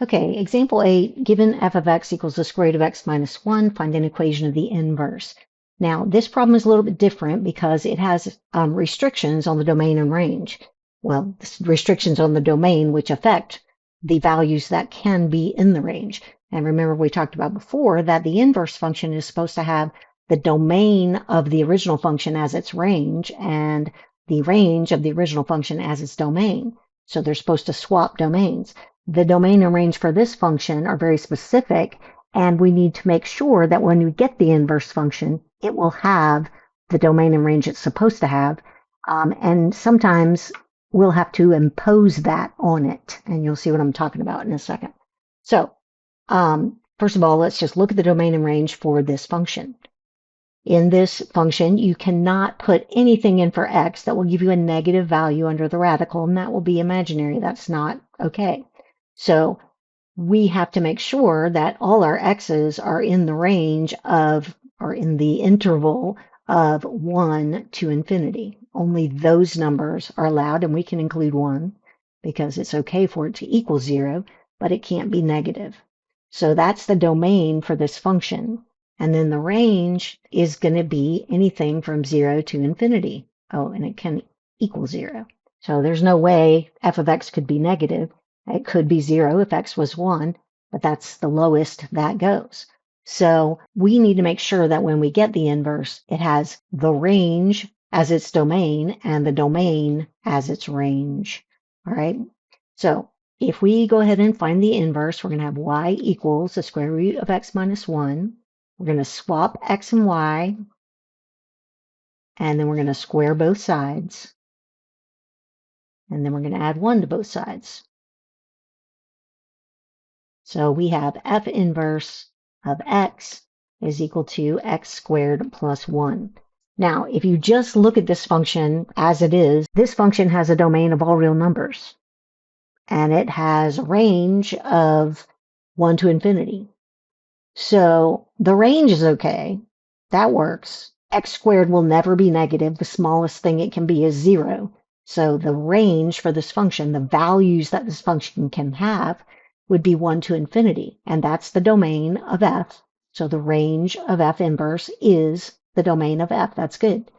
Okay, example 8, given f of x equals the square root of x minus 1, find an equation of the inverse. Now, this problem is a little bit different because it has restrictions on the domain and range. Well, restrictions on the domain which affect the values that can be in the range. And remember, we talked about before that the inverse function is supposed to have the domain of the original function as its range and the range of the original function as its domain. So they're supposed to swap domains. The domain and range for this function are very specific, and we need to make sure that when we get the inverse function, it will have the domain and range it's supposed to have. And sometimes we'll have to impose that on it, and you'll see what I'm talking about in a second. So first of all, let's just look at the domain and range for this function. In this function, you cannot put anything in for x that will give you a negative value under the radical, and that will be imaginary. That's not okay. So we have to make sure that all our x's are in the range of, or in the interval of 1 to infinity. Only those numbers are allowed, and we can include 1 because it's okay for it to equal 0, but it can't be negative. So that's the domain for this function. And then the range is going to be anything from 0 to infinity. Oh, and it can equal 0. So there's no way f of x could be negative. It could be 0 if x was 1, but that's the lowest that goes. So we need to make sure that when we get the inverse, it has the range as its domain and the domain as its range. All right. So if we go ahead and find the inverse, we're going to have y equals the square root of x minus 1. We're going to swap x and y, and then we're going to square both sides. And then we're going to add 1 to both sides. So we have f inverse of x is equal to x squared plus 1. Now, if you just look at this function as it is, this function has a domain of all real numbers. And it has a range of 1 to infinity. So the range is okay. That works. X squared will never be negative. The smallest thing it can be is 0. So the range for this function, the values that this function can have, would be 1 to infinity. And that's the domain of f. So the range of f inverse is the domain of f. That's good.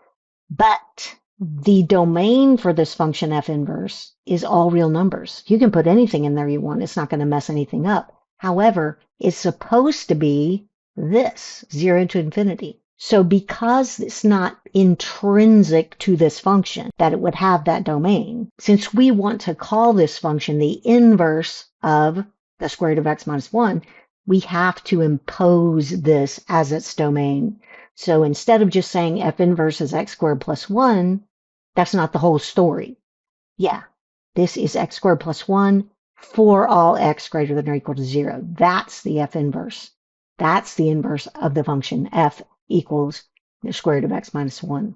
But the domain for this function f inverse is all real numbers. You can put anything in there you want. It's not going to mess anything up. However, it's supposed to be this, 0 to infinity. So because it's not intrinsic to this function that it would have that domain, since we want to call this function the inverse of the square root of x minus 1, we have to impose this as its domain. So instead of just saying f inverse is x squared plus 1, that's not the whole story. Yeah, this is x squared plus 1 for all x greater than or equal to 0. That's the f inverse. That's the inverse of the function f equals the square root of x minus 1.